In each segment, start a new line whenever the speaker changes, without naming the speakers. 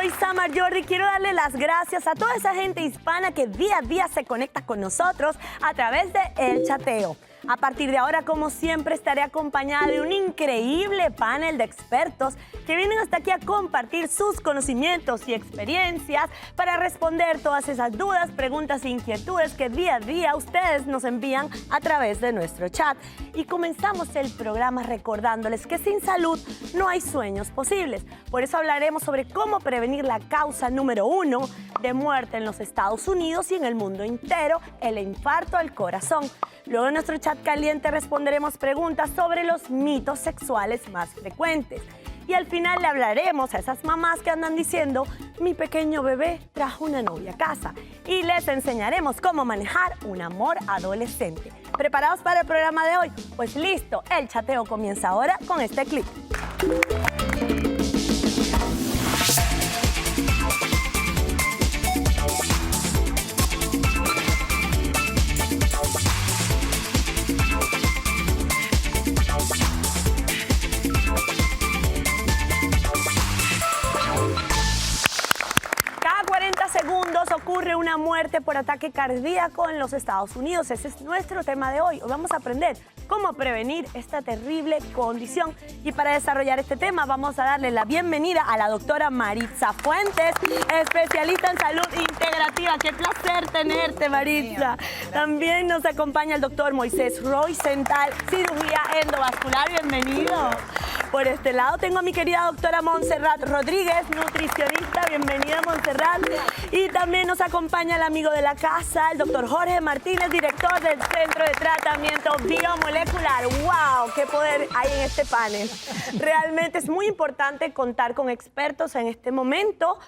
soy Samar Jordi. Quiero darle las gracias a toda esa gente hispana que día a día se conecta con nosotros a través de El Chateo. A partir de ahora, como siempre, estaré acompañada de un increíble panel de expertos que vienen hasta aquí a compartir sus conocimientos y experiencias para responder todas esas dudas, preguntas e inquietudes que día a día ustedes nos envían a través de nuestro chat. Y comenzamos el programa recordándoles que sin salud no hay sueños posibles. Por eso hablaremos sobre cómo prevenir la causa número 1 de muerte en los Estados Unidos y en el mundo entero, el infarto al corazón. Luego en nuestro chat caliente responderemos preguntas sobre los mitos sexuales más frecuentes. Y al final le hablaremos a esas mamás que andan diciendo, mi pequeño bebé trajo una novia a casa. Y les enseñaremos cómo manejar un amor adolescente. ¿Preparados para el programa de hoy? Pues listo, el chateo comienza ahora con este clip. Ocurre una muerte por ataque cardíaco en los Estados Unidos. Ese es nuestro tema de hoy. Hoy vamos a aprender cómo prevenir esta terrible condición. Y para desarrollar este tema vamos a darle la bienvenida a la doctora Maritza Fuentes, especialista en salud integrativa. ¡Qué placer tenerte, Maritza! También nos acompaña el doctor Moisés Roysenthal, cirugía endovascular. Bienvenido. Por este lado tengo a mi querida doctora Montserrat Rodríguez, nutricionista. Bienvenida, Montserrat. Y también nos acompaña el amigo de la casa, el doctor Jorge Martínez, director del Centro de Tratamiento Biomolecular. ¡Wow! ¡Qué poder hay en este panel! Realmente es muy importante contar con expertos en este momento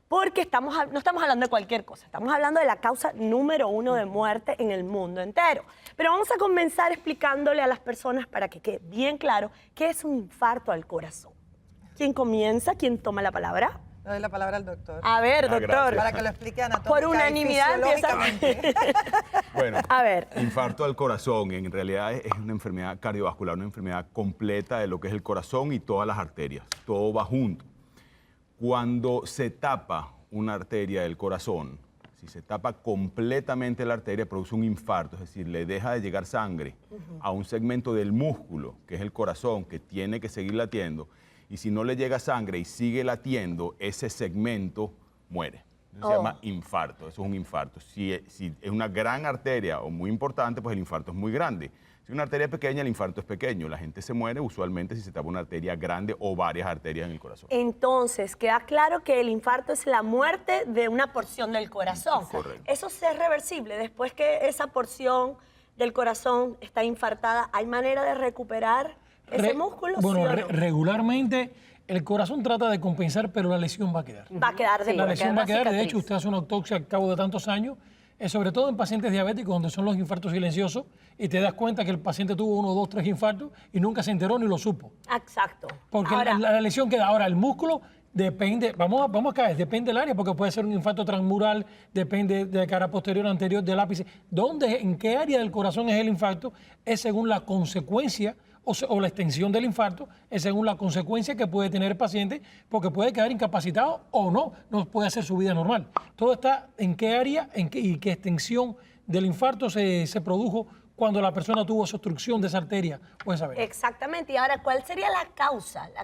porque no estamos hablando de cualquier cosa. Estamos hablando de la causa número 1 de muerte en el mundo entero. Pero vamos a comenzar explicándole a las personas para que quede bien claro qué es un infarto al corazón. ¿Quién comienza? ¿Quién toma la palabra?
Le doy la palabra al doctor.
A ver, doctor.
Gracias.
Para que lo explique anatómica
Por unanimidad empieza.
Bueno,
A ver.
infarto al corazón en realidad es una enfermedad cardiovascular, una enfermedad completa de lo que es el corazón y todas las arterias. Todo va junto. Cuando se tapa una arteria del corazón, si se tapa completamente la arteria, produce un infarto, es decir, le deja de llegar sangre a un segmento del músculo, que es el corazón, que tiene que seguir latiendo. Y si no le llega sangre y sigue latiendo, ese segmento muere. Eso se llama infarto, eso es un infarto. Si es una gran arteria o muy importante, pues el infarto es muy grande. Si es una arteria pequeña, el infarto es pequeño. La gente se muere usualmente si se tapa una arteria grande o varias arterias en el corazón.
Entonces, queda claro que el infarto es la muerte de una porción del corazón.
Correcto.
Eso sí es reversible. Después que esa porción del corazón está infartada, ¿hay manera de recuperar ese músculo?
Bueno,
¿sí o no?
regularmente el corazón trata de compensar, pero la lesión va a quedar.
Va a quedar de
La lesión va a quedar. De
cicatriz.
hecho, usted hace una autopsia al cabo de tantos años, sobre todo en pacientes diabéticos, donde son los infartos silenciosos, y te das cuenta que el paciente tuvo 1, 2, 3 infartos y nunca se enteró ni lo supo.
Exacto.
Porque
Ahora,
la lesión queda. Ahora, el músculo depende, vamos a caer, depende del área, porque puede ser un infarto transmural, depende de cara posterior, anterior, del ápice. ¿En qué área del corazón es el infarto? Es según la consecuencia o la extensión del infarto, es según la consecuencia que puede tener el paciente, porque puede quedar incapacitado o no puede hacer su vida normal. Todo está en qué área y qué extensión del infarto se produjo cuando la persona tuvo esa obstrucción de esa arteria o esa vena.
exactamente. Y ahora, ¿cuál sería la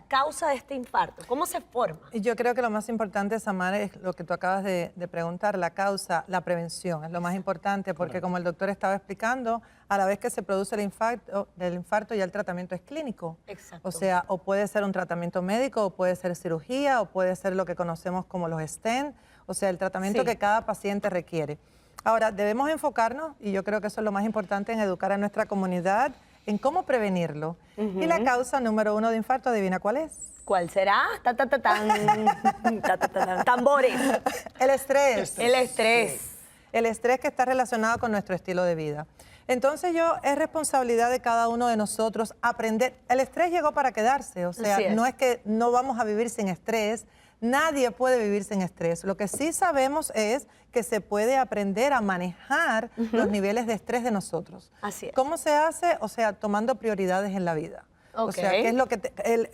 causa de este infarto? ¿Cómo se forma?
Y yo creo que lo más importante, Samar, es lo que tú acabas de preguntar, la causa, la prevención. Es lo más importante porque, como el doctor estaba explicando, a la vez que se produce el infarto ya el tratamiento es clínico.
Exacto.
O sea, o puede ser un tratamiento médico, o puede ser cirugía, o puede ser lo que conocemos como los stent, o sea, el tratamiento
Sí.
que cada paciente requiere. Ahora, debemos enfocarnos, y yo creo que eso es lo más importante, en educar a nuestra comunidad en cómo prevenirlo. Y la causa número 1 de infarto, ¿adivina cuál es?
¿Cuál será? Ta, ta, ta, tan. Ta, ta, ta, tan. Tambores.
El estrés.
El estrés.
El estrés que está relacionado con nuestro estilo de vida. Entonces es responsabilidad de cada uno de nosotros aprender. El estrés llegó para quedarse, o sea, no es que no vamos a vivir sin estrés. Nadie puede vivir sin estrés. Lo que sí sabemos es que se puede aprender a manejar los niveles de estrés de nosotros.
Así es.
¿Cómo se hace? O sea, tomando prioridades en la vida.
Okay.
O sea, ¿qué es lo que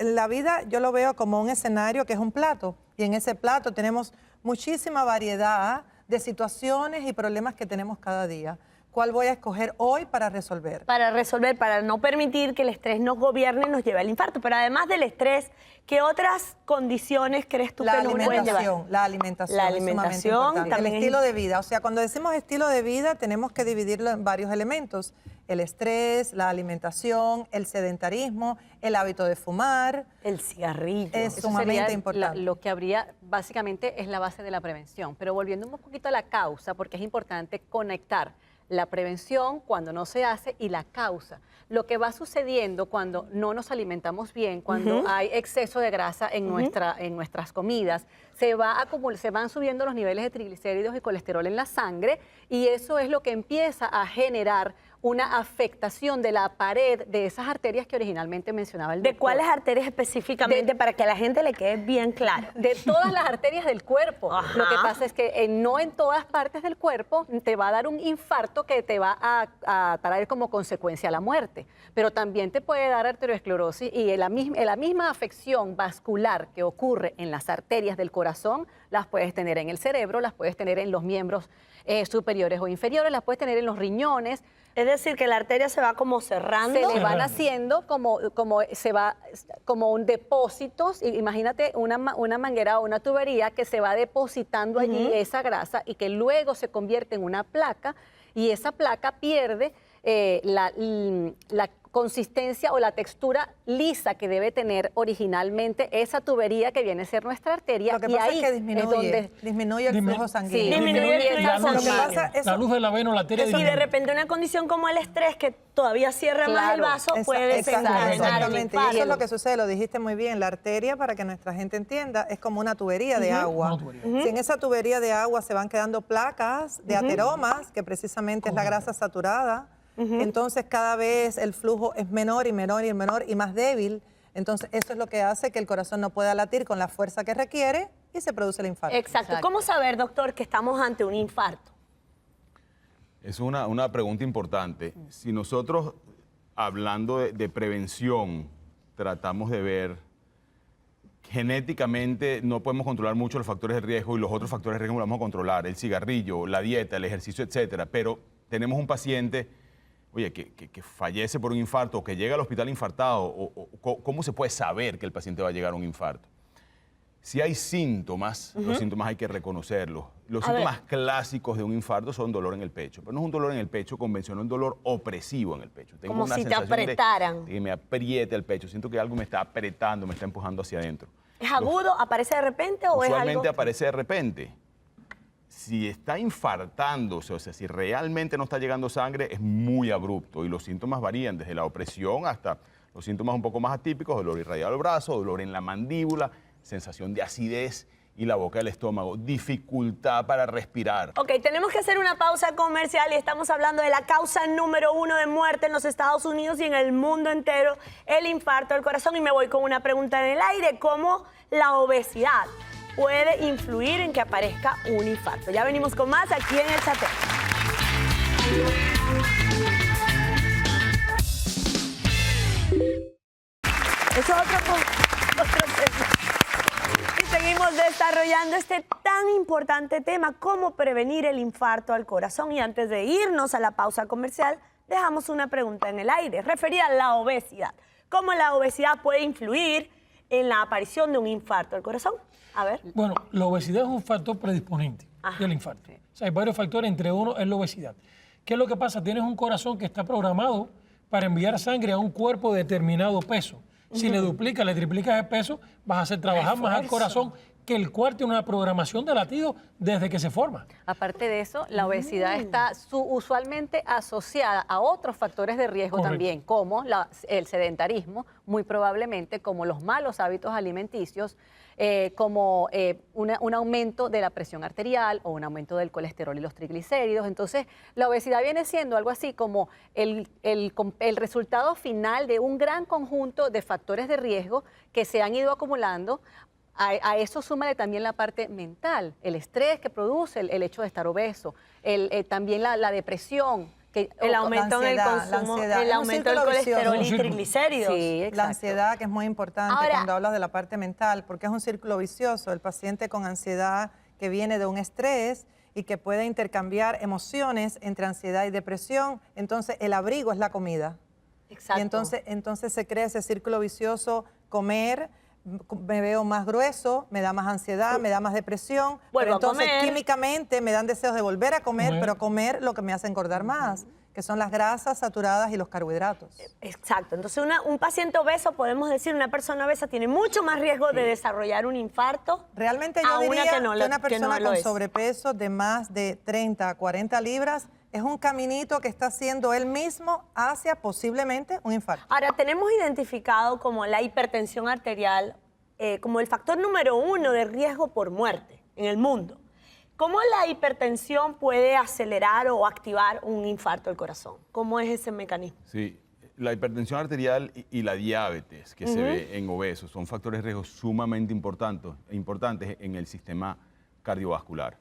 la vida yo lo veo como un escenario que es un plato, y en ese plato tenemos muchísima variedad de situaciones y problemas que tenemos cada día. ¿Cuál voy a escoger hoy para resolver?
Para resolver, para no permitir que el estrés nos gobierne y nos lleve al infarto. Pero además del estrés, ¿qué otras condiciones crees tú que nos pueden llevar?
La alimentación.
La alimentación,
también el estilo de vida. O sea, cuando decimos estilo de vida, tenemos que dividirlo en varios elementos. El estrés, la alimentación, el sedentarismo, el hábito de fumar.
El cigarrillo.
Es sumamente importante.
Lo que habría, básicamente, es la base de la prevención. Pero volviendo un poquito a la causa, porque es importante conectar la prevención cuando no se hace y la causa. Lo que va sucediendo cuando no nos alimentamos bien, cuando hay exceso de grasa en nuestras comidas, se van subiendo los niveles de triglicéridos y colesterol en la sangre, y eso es lo que empieza a generar una afectación de la pared de esas arterias que originalmente mencionaba el doctor.
¿De cuáles arterias específicamente para que a la gente le quede bien claro?
De todas las arterias del cuerpo.
Ajá.
Lo que pasa es que no en todas partes del cuerpo te va a dar un infarto que te va a traer como consecuencia la muerte, pero también te puede dar arteriosclerosis, y la misma afección vascular que ocurre en las arterias del corazón las puedes tener en el cerebro, las puedes tener en los miembros superiores o inferiores, las puedes tener en los riñones.
Es decir, que la arteria se va como cerrando.
Se le van haciendo como un depósito. Imagínate una manguera o una tubería que se va depositando allí esa grasa, y que luego se convierte en una placa, y esa placa pierde la consistencia o la textura lisa que debe tener originalmente esa tubería que viene a ser nuestra arteria.
Lo que pasa es que disminuye el flujo sanguíneo.
Sí, disminuye el flujo sanguíneo.
La luz de la vena o la arteria.
Y de repente una condición como el estrés, que todavía cierra más el vaso, puede desencadenar
exactamente. Y eso es lo que sucede, lo dijiste muy bien. La arteria, para que nuestra gente entienda, es como una tubería de agua. Si en esa tubería de agua se van quedando placas de ateromas, que precisamente es la grasa saturada, entonces cada vez el flujo es menor y menor y menor y más débil. Entonces eso es lo que hace que el corazón no pueda latir con la fuerza que requiere y se produce el infarto.
Exacto. ¿Cómo saber, doctor, que estamos ante un infarto?
Es una pregunta importante. Si nosotros, hablando de prevención, tratamos de ver, genéticamente no podemos controlar mucho los factores de riesgo, y los otros factores de riesgo los vamos a controlar, el cigarrillo, la dieta, el ejercicio, etcétera. Pero tenemos un paciente, oye, que fallece por un infarto, o que llega al hospital infartado, ¿cómo se puede saber que el paciente va a llegar a un infarto? Si hay síntomas, los síntomas hay que reconocerlos. Los síntomas clásicos de un infarto son dolor en el pecho, pero no es un dolor en el pecho convencional, es un dolor opresivo en el pecho. Tengo
como
una
si te
sensación
apretaran.
de que me apriete el pecho, siento que algo me está apretando, me está empujando hacia adentro.
¿Es agudo? ¿Aparece de repente o es algo?
Usualmente aparece de repente. Si está infartándose, o sea, si realmente no está llegando sangre, es muy abrupto, y los síntomas varían desde la opresión hasta los síntomas un poco más atípicos: dolor irradiado del brazo, dolor en la mandíbula, sensación de acidez y la boca del estómago, dificultad para respirar.
Ok, tenemos que hacer una pausa comercial, y estamos hablando de la causa número 1 de muerte en los Estados Unidos y en el mundo entero, el infarto del corazón. Y me voy con una pregunta en el aire: ¿cómo la obesidad puede influir en que aparezca un infarto? Ya venimos con más aquí en El Chateo. Es otro tema. Y seguimos desarrollando este tan importante tema, cómo prevenir el infarto al corazón. Y antes de irnos a la pausa comercial, dejamos una pregunta en el aire referida a la obesidad. ¿Cómo la obesidad puede influir en la aparición de un infarto al corazón? A ver.
Bueno, la obesidad es un factor predisponente del infarto. O sea, hay varios factores, entre uno es la obesidad. ¿Qué es lo que pasa? Tienes un corazón que está programado para enviar sangre a un cuerpo de determinado peso. Si le duplicas, le triplicas el peso, vas a hacer trabajar más al corazón, que el cual tiene una programación de latido desde que se forma.
Aparte de eso, la obesidad está usualmente asociada a otros factores de riesgo también, como el sedentarismo, muy probablemente, como los malos hábitos alimenticios, como un aumento de la presión arterial o un aumento del colesterol y los triglicéridos. Entonces, la obesidad viene siendo algo así como el resultado final de un gran conjunto de factores de riesgo que se han ido acumulando. A eso súmale también la parte mental, el estrés que produce el hecho de estar obeso, también la depresión
El aumento en el consumo, el aumento del colesterol y triglicéridos.
Sí, exacto.
La ansiedad, que es muy importante
Ahora,
cuando hablas de la parte mental, porque es un círculo vicioso. El paciente con ansiedad que viene de un estrés y que puede intercambiar emociones entre ansiedad y depresión, entonces el abrigo es la comida.
exacto.
Y entonces se crea ese círculo vicioso, comer, me veo más grueso, me da más ansiedad, me da más depresión,
Vuelvo
pero
a
entonces
comer.
químicamente me dan deseos de volver a comer,
Comer.
pero comer lo que me hace engordar más, que son las grasas saturadas y los carbohidratos.
Exacto. Entonces, un paciente obeso, podemos decir, una persona obesa tiene mucho más riesgo de desarrollar un infarto.
Realmente
a
yo
una
diría
que no
que
lo-
una
que no
persona
lo
con
es.
sobrepeso de más de 30 a 40 libras es un caminito que está haciendo él mismo hacia posiblemente un infarto.
Ahora, tenemos identificado como la hipertensión arterial como el factor número 1 de riesgo por muerte en el mundo. ¿Cómo la hipertensión puede acelerar o activar un infarto del corazón? ¿Cómo es ese mecanismo?
Sí, la hipertensión arterial y la diabetes que se ve en obesos son factores de riesgo sumamente importantes en el sistema cardiovascular.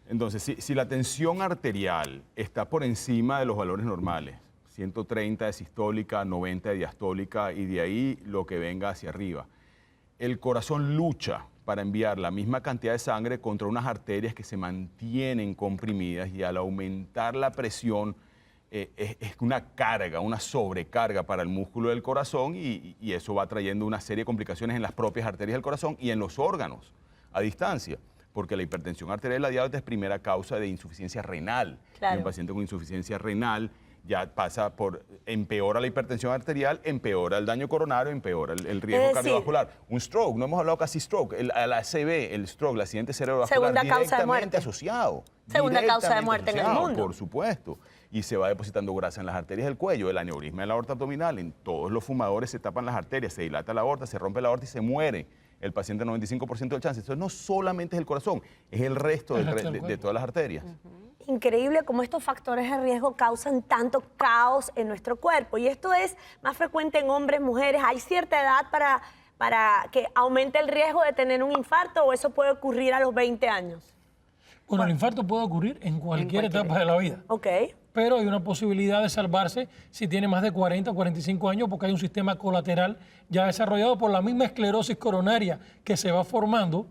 Entonces, si la tensión arterial está por encima de los valores normales, 130 de sistólica, 90 de diastólica y de ahí lo que venga hacia arriba, el corazón lucha para enviar la misma cantidad de sangre contra unas arterias que se mantienen comprimidas y al aumentar la presión es una carga, una sobrecarga para el músculo del corazón y eso va trayendo una serie de complicaciones en las propias arterias del corazón y en los órganos a distancia, porque la hipertensión arterial y la diabetes es primera causa de insuficiencia renal.
Claro.
Y un paciente con insuficiencia renal ya pasa empeora la hipertensión arterial, empeora el daño coronario, empeora el riesgo
decir,
cardiovascular. Un stroke, no hemos hablado casi stroke, el ACV, el stroke, el accidente cerebrovascular,
Segunda causa de
directamente
muerte.
asociado.
Segunda causa de
directamente
muerte en el
asociado,
mundo.
Por supuesto. Y se va depositando grasa en las arterias del cuello, el aneurisma de la aorta abdominal, en todos los fumadores se tapan las arterias, se dilata la aorta, se rompe la aorta y se muere. El paciente 95% del chance. Entonces no solamente es el corazón, es el resto de todas las arterias.
Increíble cómo estos factores de riesgo causan tanto caos en nuestro cuerpo. Y esto es más frecuente en hombres, mujeres. ¿Hay cierta edad para que aumente el riesgo de tener un infarto o eso puede ocurrir a los 20 años?
Bueno, el infarto puede ocurrir en cualquier etapa de la vida.
Ok.
Pero hay una posibilidad de salvarse si tiene más de 40 o 45 años porque hay un sistema colateral ya desarrollado por la misma esclerosis coronaria que se va formando,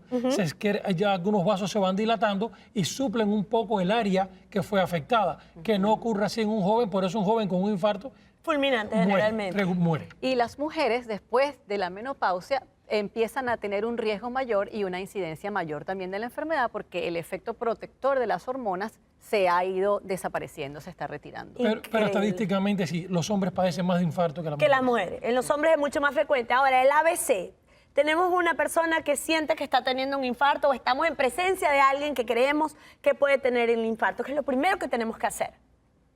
ya algunos vasos se van dilatando y suplen un poco el área que fue afectada, que no ocurre así en un joven, por eso un joven con un infarto
Fulminante generalmente.
muere.
Y las mujeres después de la menopausia empiezan a tener un riesgo mayor y una incidencia mayor también de la enfermedad porque el efecto protector de las hormonas se ha ido desapareciendo, se está retirando.
Pero
Increíble.
estadísticamente sí, los hombres padecen más de infarto que las
Que
mujeres.
las mujeres. En los hombres es mucho más frecuente. Ahora, el ABC. Tenemos una persona que siente que está teniendo un infarto o estamos en presencia de alguien que creemos que puede tener el infarto, que es lo primero que tenemos que hacer.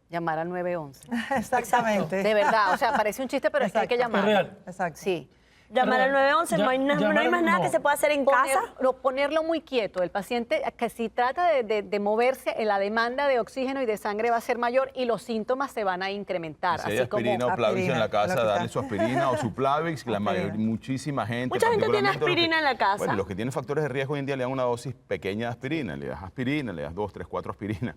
Llamar al 911.
Exactamente.
De verdad, o sea, parece un chiste, pero es que hay que
Exacto.
llamar.
Es real.
Exacto.
Sí.
Llamar al 911, no hay más nada que se pueda hacer en casa.
Ponerlo muy quieto. El paciente que si trata de moverse, la demanda de oxígeno y de sangre va a ser mayor y los síntomas se van a incrementar.
Si hay
Así como
aspirina o Plavix en la
aspirina,
casa,
lo que
darle
está.
su aspirina o su Plavix, que la
Aspirina.
muchísima gente.
Mucha gente tiene
particularmente los que-
aspirina en la casa.
Bueno, los que tienen factores de riesgo hoy en día le dan una dosis pequeña de aspirina, le das 2, 3, 4 aspirinas.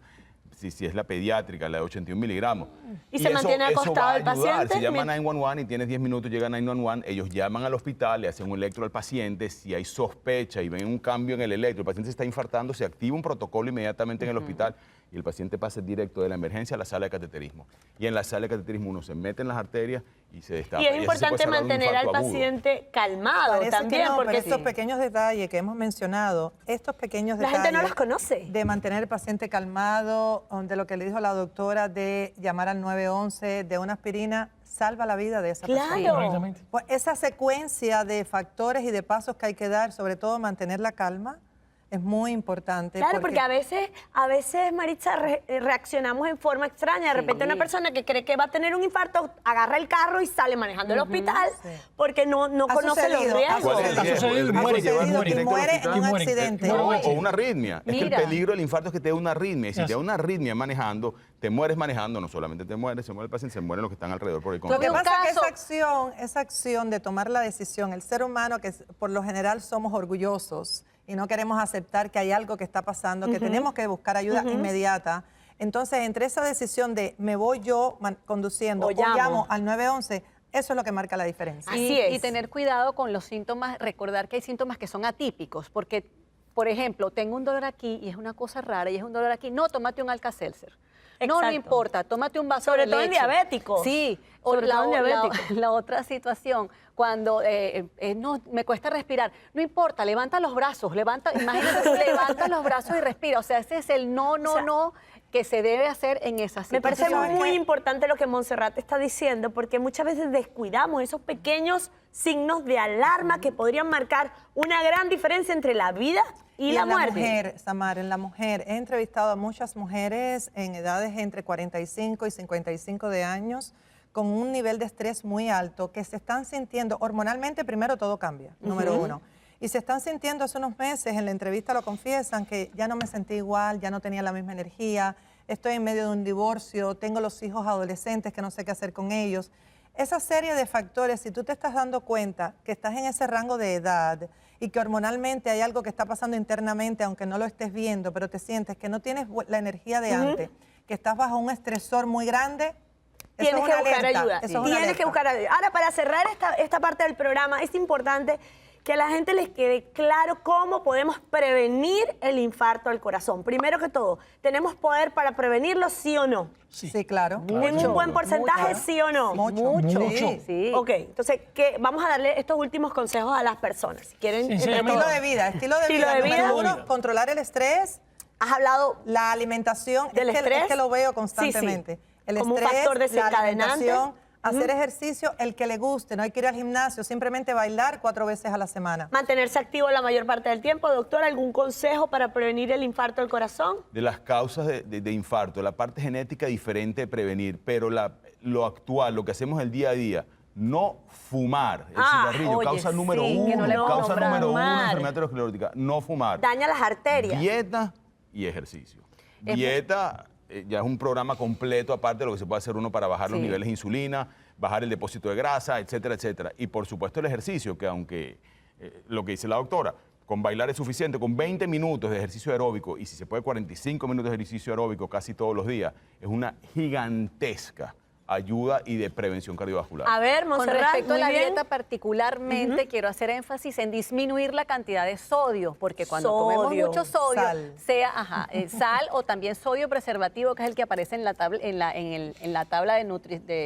Si es la pediátrica, la de 81 miligramos.
Y se mantiene
eso
acostado
va a
el
ayudar.
paciente.
Si llama 911 y tienes 10 minutos, llega 911, ellos llaman al hospital, le hacen un electro al paciente. Si hay sospecha y ven un cambio en el electro, el paciente se está infartando, se activa un protocolo inmediatamente en el hospital y el paciente pasa directo de la emergencia a la sala de cateterismo. Y en la sala de cateterismo uno se mete en las arterias y se destapa.
Y es
así se
importante
puede salvar un
mantener al
infarto agudo.
paciente calmado
Parece
también,
que no,
porque
pero estos pequeños detalles que hemos mencionado, estos pequeños
la
detalles
gente no los conoce.
de mantener al paciente calmado, de lo que le dijo la doctora de llamar al 911, de una aspirina, salva la vida de esa persona.
Claro.
Correctamente.
Pues esa secuencia de factores y de pasos que hay que dar, sobre todo mantener la calma, es muy importante.
Claro, porque a veces Maritza, reaccionamos en forma extraña. De repente
Sí.
una persona que cree que va a tener un infarto agarra el carro y sale manejando al hospital porque no
Ha
conoce los
sucedido,
riesgos.
¿Cuál es el
Ha
riesgo?
sucedido y
El riesgo
muere,
de llevar
sucedido y
directo al
muere en
hospital.
un
Y muere.
accidente.
O una arritmia. Es que
Mira.
el peligro del infarto es que te da una arritmia. Y si
Así.
te da una arritmia manejando, te mueres manejando. No solamente te mueres, se muere el paciente, se mueren los que están alrededor por el
Lo que
un
pasa es que
caso-
esa acción de tomar la decisión, el ser humano que por lo general somos orgullosos y no queremos aceptar que hay algo que está pasando, que tenemos que buscar ayuda inmediata, Entonces, entre esa decisión de me voy yo conduciendo
O
o
llamo.
llamo al 911, eso es lo que marca la diferencia.
Así es.
Y tener cuidado con los síntomas, recordar que hay síntomas que son atípicos, porque, por ejemplo, tengo un dolor aquí y es una cosa rara y es un dolor aquí, no, tómate un Alka-Seltzer. No, no
Exacto.
importa, tómate un vaso
Sobre
de
todo en
leche.
diabéticos.
Sí, o
Sobre todo en diabéticos.
la otra situación, cuando no, me cuesta respirar, no importa, levanta los brazos, imagínate, levanta los brazos y respira. O sea, ese es el no que se debe hacer en esas
Me
situaciones.
parece muy importante lo que Montserrat está diciendo, porque muchas veces descuidamos esos pequeños signos de alarma que podrían marcar una gran diferencia entre la vida y la
en
muerte.
La mujer, Samar, en la mujer, he entrevistado a muchas mujeres en edades entre 45 y 55 de años con un nivel de estrés muy alto que se están sintiendo, hormonalmente primero todo cambia, número uno. Y se están sintiendo hace unos meses, en la entrevista lo confiesan, que ya no me sentí igual, ya no tenía la misma energía, estoy en medio de un divorcio, tengo los hijos adolescentes que no sé qué hacer con ellos. Esa serie de factores, si tú te estás dando cuenta que estás en ese rango de edad y que hormonalmente hay algo que está pasando internamente, aunque no lo estés viendo, pero te sientes que no tienes la energía de antes, que estás bajo un estresor muy grande, eso
Tienes
es
que
una
buscar
alerta,
ayuda.
eso es una
Tienes
alerta.
que buscar ayuda. Ahora, para cerrar esta parte del programa, es importante que a la gente les quede claro cómo podemos prevenir el infarto al corazón. Primero que todo, ¿tenemos poder para prevenirlo, sí o no?
Sí, claro.
¿En un buen porcentaje, sí o no?
Mucho.
Mucho.
Sí.
Ok, entonces vamos a darle estos últimos consejos a las personas. Si quieren,
Sinceramente,
Estilo de vida,
Estilo de vida.
Número uno, controlar el estrés,
has hablado
la alimentación,
del estrés.
es que lo veo constantemente.
Sí, sí.
El
Como un
estrés,
factor
la
desencadenante.
alimentación, hacer ejercicio, el que le guste, no hay que ir al gimnasio, simplemente bailar 4 veces a la semana.
mantenerse activo la mayor parte del tiempo. Doctor, ¿algún consejo para prevenir el infarto del corazón?
De las causas de infarto, la parte genética diferente de prevenir, pero lo actual, lo que hacemos el día a día, no fumar. El cigarrillo,
oye,
causa número
sí, que
uno,
no le hemos
causa
nombrado.
número uno,
Fumar.
enfermedad aterosclerótica, no fumar.
Daña las arterias.
Dieta y ejercicio. Dieta ya es un programa completo, aparte de lo que se puede hacer uno para bajar los
Sí.
niveles de insulina, bajar el depósito de grasa, etcétera, etcétera. Y por supuesto el ejercicio, que aunque lo que dice la doctora, con bailar es suficiente, con 20 minutos de ejercicio aeróbico, y si se puede 45 minutos de ejercicio aeróbico casi todos los días, es una gigantesca ayuda y de prevención cardiovascular.
A ver,
Con
Montserrat,
respecto a
muy
la
bien.
dieta particularmente, quiero hacer énfasis en disminuir la cantidad de sodio, porque cuando
Sodio.
comemos mucho sodio,
Sal.
sea sal o también sodio preservativo, que es el que aparece en la tabla, en la tabla de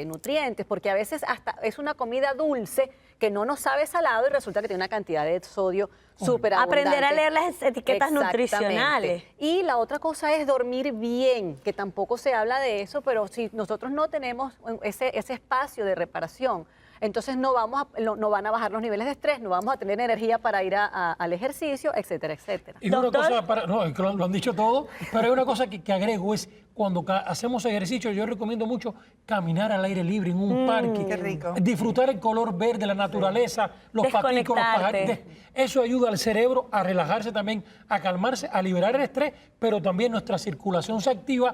nutrientes, porque a veces hasta es una comida dulce que no nos sabe salado y resulta que tiene una cantidad de sodio súper abundante.
Aprender a leer las etiquetas
Exactamente.
nutricionales.
Y la otra cosa es dormir bien, que tampoco se habla de eso, pero si nosotros no tenemos ese espacio de reparación, entonces no van a bajar los niveles de estrés, no vamos a tener energía para ir al ejercicio, etcétera, etcétera.
Y una
Doctor.
cosa, no, es que lo han dicho todo, pero hay una cosa que agrego, es cuando hacemos ejercicio, yo recomiendo mucho caminar al aire libre en un parque.
Qué rico.
Disfrutar el color verde, la naturaleza, los paticos, los
Desconectarte.
pajaritos. Eso ayuda al cerebro a relajarse también, a calmarse, a liberar el estrés, pero también nuestra circulación se activa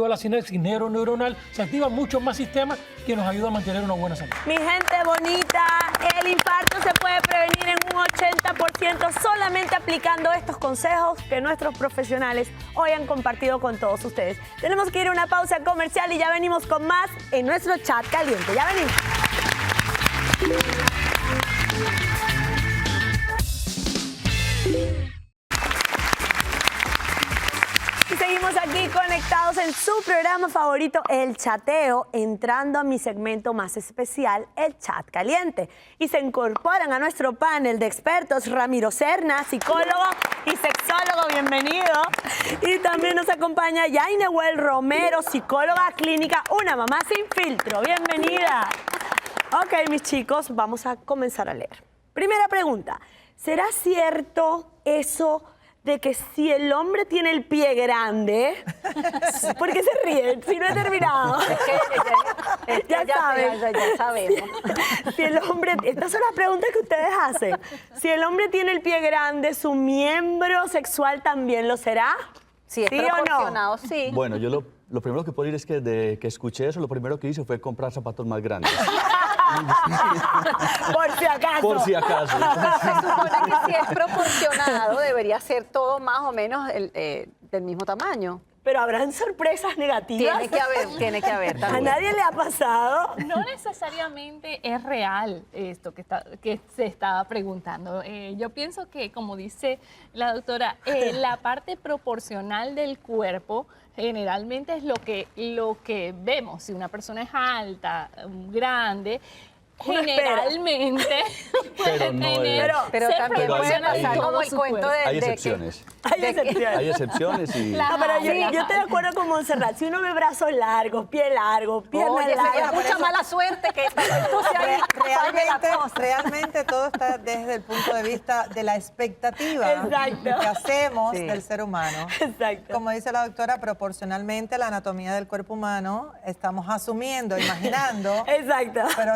la sinapsis neuronal, se activan muchos más sistemas que nos ayudan a mantener una buena salud.
Mi gente bonita, el infarto se puede prevenir en un 80% solamente aplicando estos consejos que nuestros profesionales hoy han compartido con todos ustedes. Tenemos que ir a una pausa comercial y ya venimos con más en nuestro chat caliente. Ya venimos. Y seguimos aquí conectados en su programa favorito, El Chateo, entrando a mi segmento más especial, El Chat Caliente. Y se incorporan a nuestro panel de expertos Ramiro Serna, psicólogo y sexólogo, bienvenido. Y también nos acompaña Yainehuel Romero, psicóloga clínica, una mamá sin filtro, bienvenida. Ok, mis chicos, vamos a comenzar a leer. Primera pregunta, ¿será cierto eso de que si el hombre tiene el pie grande, ¿por qué se ríen? Si no he terminado. Ya saben.
Ya sabemos.
Si el hombre, estas son las preguntas que ustedes hacen. Si el hombre tiene el pie grande, ¿su miembro sexual también lo será?
Si es
¿Sí o no?
proporcionado, sí.
Bueno, yo lo primero que puedo decir es que desde que escuché eso, lo primero que hice fue comprar zapatos más grandes.
Por si acaso.
Por si acaso.
Se supone que si es proporcionado, debería ser todo más o menos del mismo tamaño.
pero habrán sorpresas negativas.
Tiene que haber
¿A
también.
nadie le ha pasado?
No necesariamente es real esto que se estaba preguntando. Yo pienso que, como dice la doctora, la parte proporcional del cuerpo generalmente es lo que vemos. Si una persona es alta, grande,
Uno espera.
generalmente puede
Pero no
tener...
es-
Pero
ser
también puede
proporcional
pasar
todo
como el
su
cuento
cuerpo.
Hay
de que...
excepciones.
Hay excepciones.
Hay excepciones y...
La-
No, pero yo
Sí.
estoy de acuerdo con Montserrat. Si uno ve brazos largos, pie largo, piernas
Oye,
largas.
señora, mucha mala suerte que entonces ahí falle la cosa.
Realmente todo está desde el punto de vista de la expectativa
Exacto.
que hacemos
Sí.
del ser humano.
Exacto.
Como dice la doctora, proporcionalmente a la anatomía del cuerpo humano, estamos asumiendo, imaginando,
Exacto.
pero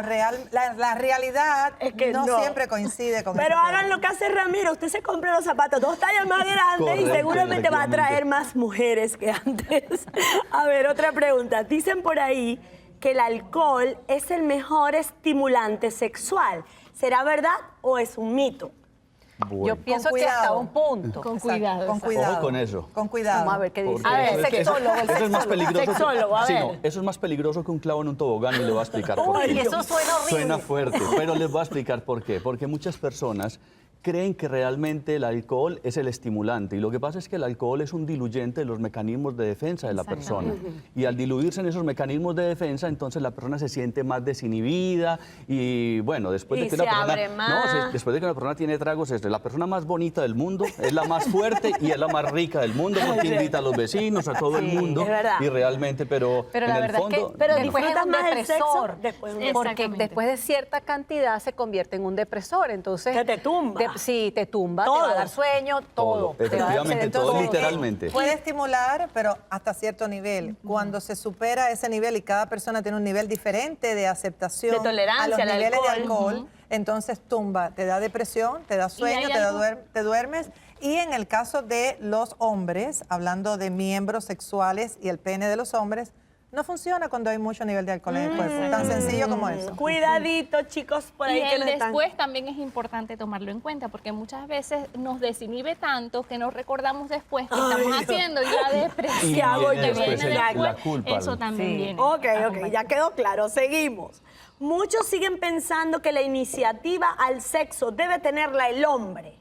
la realidad
Es que
no
no.
siempre coincide con
Pero
ese
hagan lo que hace Ramiro, usted se compra los zapatos 2 tallas más grandes y
Correcto,
seguramente va a atraer
efectivamente.
más mujeres que antes. A ver, otra pregunta. Dicen por ahí que el alcohol es el mejor estimulante sexual. ¿Será verdad o es un mito?
Bueno.
Yo pienso
Con
que hasta
cuidado.
un punto.
Con
Exacto,
cuidado.
con cuidado.
Ojo con eso.
Con cuidado.
Vamos a ver qué dice.
Porque
A ver,
eso-
sexólogo, el
eso es más
sexólogo.
peligroso.
Sexólogo, a
Sí,
ver.
no, eso es más peligroso que un clavo en un tobogán y le voy a explicar por
Uy,
qué.
eso suena horrible.
Suena fuerte, pero les voy a explicar por qué. Porque muchas personas creen que realmente el alcohol es el estimulante y lo que pasa es que el alcohol es un diluyente de los mecanismos de defensa de la persona. Y al diluirse en esos mecanismos de defensa, entonces la persona se siente más desinhibida y bueno, después
Y
de que una
se
persona
abre más.
después de que una persona tiene tragos es la persona más bonita del mundo, es la más fuerte y es la más rica del mundo porque invita a los vecinos, a todo el mundo
es verdad.
y realmente, pero
Pero
en
la
el
verdad
fondo
es que pero después es
¿disfrutas
un
más el sexo?
depresor.
Después un-
Porque
Exactamente.
después de cierta cantidad se convierte en un depresor. Entonces,
Que te tumba.
Sí, te tumba, te
Todo.
va a dar sueño, todo. Te va a dar-
Efectivamente, todo
Entonces,
literalmente.
Puede estimular, pero hasta cierto nivel. Cuando se supera ese nivel y cada persona tiene un nivel diferente de aceptación
De tolerancia
a los
al
niveles
alcohol.
de alcohol, entonces tumba, te da depresión, te da sueño,
hay
te,
algo-
te duermes. Y en el caso de los hombres, hablando de miembros sexuales y el pene de los hombres, no funciona cuando hay mucho nivel de alcohol en el cuerpo. Tan sencillo como eso.
Cuidadito, chicos, por ahí
Y
que
el
nos están...
después también es importante tomarlo en cuenta porque muchas veces nos desinhibe tanto que nos recordamos después que estamos haciendo y la depresión
Y
¿Qué hago
viene
yo?
después
que viene
la
después,
culpa.
eso también
Sí.
viene.
Ok, ya quedó claro. Seguimos. Muchos siguen pensando que la iniciativa al sexo debe tenerla el hombre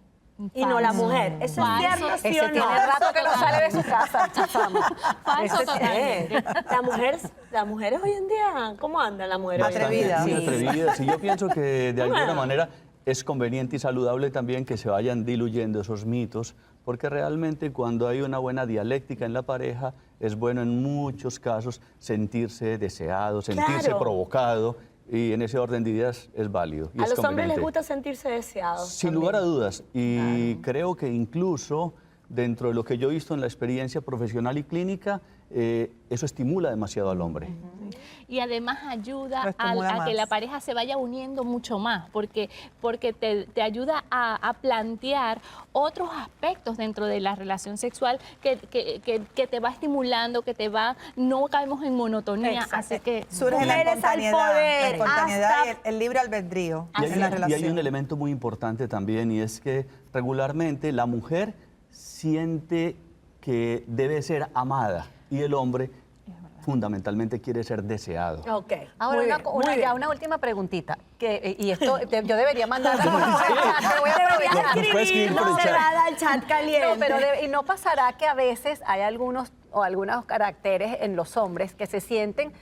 y no la
Falso.
mujer. ¿Eso es
Falso.
cierto, sí
Ese
o no?
tiene rato que no sale de su casa, chafamos.
Falso
Ese-
totalmente.
Las mujeres hoy en día, ¿cómo andan las mujeres? hoy en día?
Atrevida.
Muy atrevidas. Y yo pienso que de alguna manera es conveniente y saludable también que se vayan diluyendo esos mitos, porque realmente cuando hay una buena dialéctica en la pareja, es bueno en muchos casos sentirse deseado, sentirse
Claro.
provocado, y en ese orden de ideas es válido. Y
A
es
los hombres les
conveniente.
gusta sentirse deseados.
Sin
también.
lugar a dudas. Y creo que incluso dentro de lo que yo he visto en la experiencia profesional y clínica, eso estimula demasiado al hombre.
Y además
Lo
ayuda
estimula
a que
más.
la pareja se vaya uniendo mucho más, porque te ayuda a plantear otros aspectos dentro de la relación sexual que te va estimulando, que te va, no caemos en monotonía,
Exacto.
así que
Surge la
Mujeres al
espontaneidad,
poder,
la espontaneidad
hasta-
y el libre albedrío
Y
en la
hay
relación.
un elemento muy importante también y es que regularmente la mujer siente que debe ser amada y el hombre fundamentalmente quiere ser deseado.
Ok.
Ahora,
muy
una,
bien,
una-
muy
ya
bien.
una última preguntita. Y esto yo debería mandar. Te voy a
Deberías
aprovechar.
Nos puede escribir por el chat.
Montserrat al chat caliente.
No, pero y no pasará que a veces hay algunos caracteres en los hombres que se sienten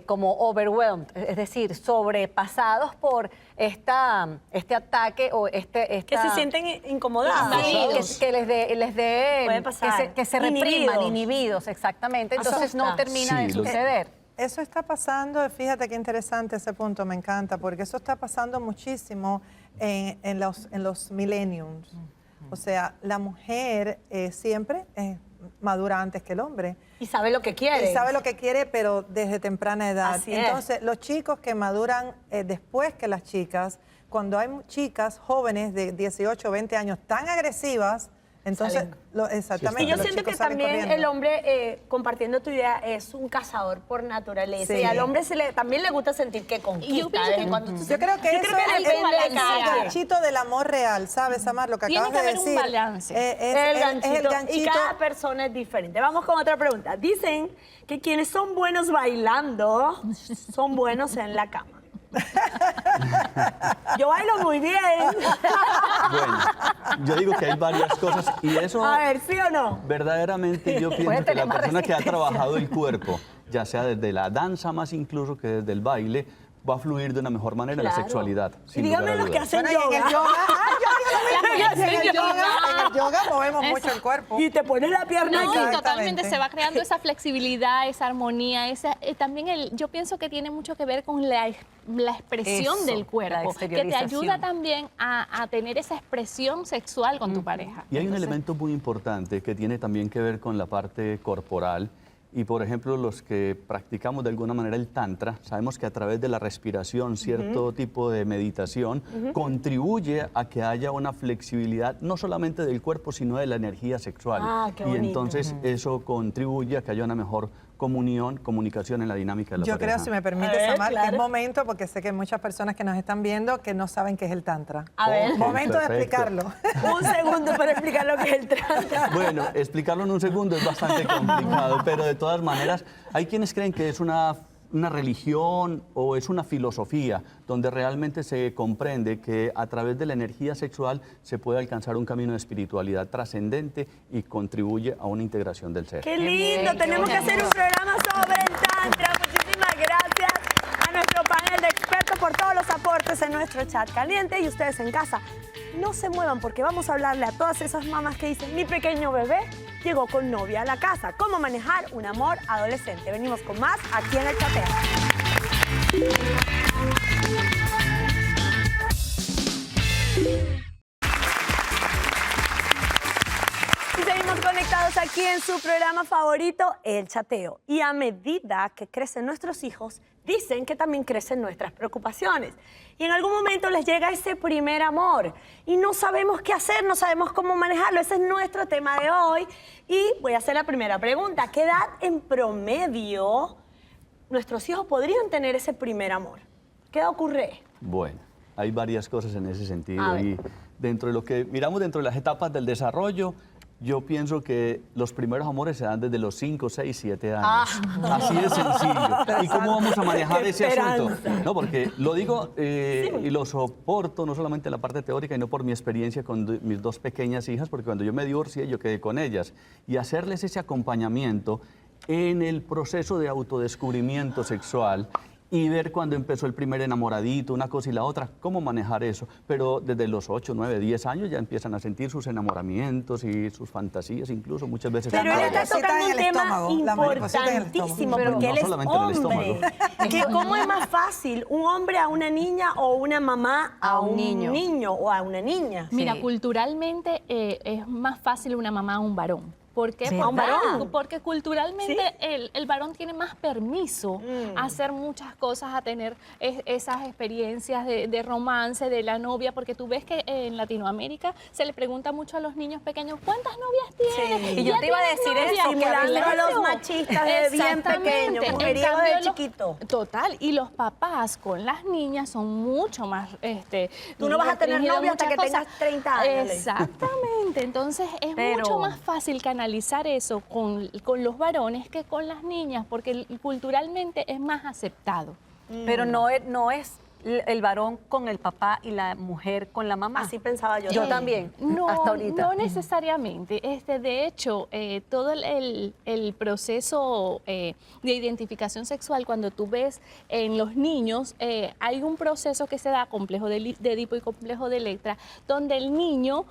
como overwhelmed, es decir, sobrepasados por este ataque o
que se sienten incomodados.
Sí, que les dé
Puede pasar.
que se repriman,
Inhibidos.
inhibidos, exactamente. Entonces no
Asusta.
termina de
Sí, lo-
suceder.
Eso está pasando, fíjate qué interesante ese punto, me encanta, porque eso está pasando muchísimo en los millenniums. O sea, la mujer siempre es madura antes que el hombre.
Y sabe lo que quiere.
Y sabe lo que quiere, pero desde temprana edad.
Así es.
Entonces, los chicos que maduran después que las chicas, cuando hay chicas jóvenes de 18 o 20 años tan agresivas, Entonces, exactamente.
Y yo
los
siento
chicos
que
salen
también
corriendo.
el hombre, compartiendo tu idea, es un cazador por naturaleza.
Sí.
Y al hombre también le gusta sentir que conquista.
Y yo pienso
de vez
que-
en cuando.
Yo creo que eso
hay
es
que
el
balancear.
ganchito del amor real, ¿sabes, Amar? Lo que
Tiene
acabas
que
de
haber un
decir.
balance.
El ganchito.
Es el ganchito.
Y cada persona es diferente. Vamos con otra pregunta. Dicen que quienes son buenos bailando son buenos en la cama. Yo bailo muy bien.
Bueno, yo digo que hay varias cosas y eso
A ver, ¿sí o no?
verdaderamente yo
Puede
pienso que
tener
la
más
persona que ha
resistencia.
trabajado el cuerpo, ya sea desde la danza más incluso que desde el baile, va a fluir de una mejor manera en la
Claro.
sexualidad.
Y
sin
díganme
lugar a
los que
dudas.
hacen
Bueno, y en
yoga.
el yoga,
Las
en el yoga movemos mucho el cuerpo.
Y te pones la pierna
No,
aquí.
y
Exactamente.
totalmente se va creando esa flexibilidad, esa armonía, también yo pienso que tiene mucho que ver con la expresión
Eso,
del
la
cuerpo, que te
exteriorización.
ayuda también a tener esa expresión sexual con tu pareja.
Y hay un
Entonces,
elemento muy importante que tiene también que ver con la parte corporal. Y por ejemplo, los que practicamos de alguna manera el tantra, sabemos que a través de la respiración, cierto tipo de meditación, contribuye a que haya una flexibilidad no solamente del cuerpo, sino de la energía sexual.
Ah, qué
y
bonito.
entonces eso contribuye a que haya una mejor comunicación en la dinámica de la
Yo
pareja.
creo, si me permites,
A ver,
Amar, que
claro.
es momento, porque sé que hay muchas personas que nos están viendo que no saben qué es el tantra.
A ver.
Ok,
Momento de
perfecto.
explicarlo.
Un segundo para explicar lo que es el tantra.
Bueno, explicarlo en un segundo es bastante complicado, pero de todas maneras, hay quienes creen que es una religión o es una filosofía donde realmente se comprende que a través de la energía sexual se puede alcanzar un camino de espiritualidad trascendente y contribuye a una integración del ser.
Qué lindo.
bien, qué
Tenemos que
bonito.
hacer un programa sobre el tantra. Muchísimas gracias a nuestro panel de expertos por todos los aportes en nuestro chat caliente. Y ustedes en casa, no se muevan porque vamos a hablarle a todas esas mamás que dicen, mi pequeño bebé llegó con novia a la casa. ¿Cómo manejar un amor adolescente? Venimos con más aquí en el Chateo. Y seguimos conectados aquí en su programa favorito, El Chateo. Y a medida que crecen nuestros hijos, dicen que también crecen nuestras preocupaciones. Y en algún momento les llega ese primer amor. Y no sabemos qué hacer, no sabemos cómo manejarlo. Ese es nuestro tema de hoy. Y voy a hacer la primera pregunta. ¿Qué edad en promedio nuestros hijos podrían tener ese primer amor? ¿Qué edad ocurre?
Bueno, hay varias cosas en ese
A
sentido
ver.
y dentro de lo que miramos dentro de las etapas del desarrollo, yo pienso que los primeros amores se dan desde los 5, 6, 7 años. Así de sencillo. ¿Y cómo vamos a manejar
Qué
ese asunto?
esperanza.
No, porque lo digo y lo soporto no solamente en la parte teórica, sino por mi experiencia con mis dos pequeñas hijas, porque cuando yo me divorcié, yo quedé con ellas. Y hacerles ese acompañamiento en el proceso de autodescubrimiento sexual y ver cuando empezó el primer enamoradito, una cosa y la otra, cómo manejar eso. Pero desde los 8, 9, 10 años ya empiezan a sentir sus enamoramientos y sus fantasías, incluso muchas veces.
Pero él
con
está
ellas.
mariposita
tocando
en
un
el
tema
estómago, la mariposita en el estómago.
importantísimo
Pero
porque
no
él es
solamente en el
hombre.
estómago.
Que ¿Cómo es más fácil, un hombre a una niña o una mamá a un niño o a una niña?
Mira,
Sí.
culturalmente es más fácil una mamá a un varón. ¿Por qué?
Sí,
¿a un varón?
Porque culturalmente el varón tiene más permiso a hacer muchas cosas, a tener esas experiencias de romance, de la novia, porque tú ves que en Latinoamérica se le pregunta mucho a los niños pequeños, ¿cuántas novias tienes?
Sí.
Y yo
¿Ya
te iba a
tienes
decir
novia?
eso,
Simulando a los
Claro.
machistas de bien
Exactamente.
pequeños,
En
mujeriego
cambio,
de
los-
chiquito.
Total, y los papás con las niñas son mucho más...
Tú no vas a tener
restringidos en
novio hasta
muchas
que tengas
cosas.
30 años, Ley.
Exactamente, entonces es
Pero-
mucho más fácil canalizar eso con los varones que con las niñas, porque culturalmente es más aceptado.
Pero no es el varón con el papá y la mujer con la mamá.
Así pensaba yo.
Yo también,
No,
hasta ahorita.
no necesariamente. De hecho, todo el proceso de identificación sexual, cuando tú ves en los niños, hay un proceso que se da, complejo de Edipo y complejo de Electra, donde el niño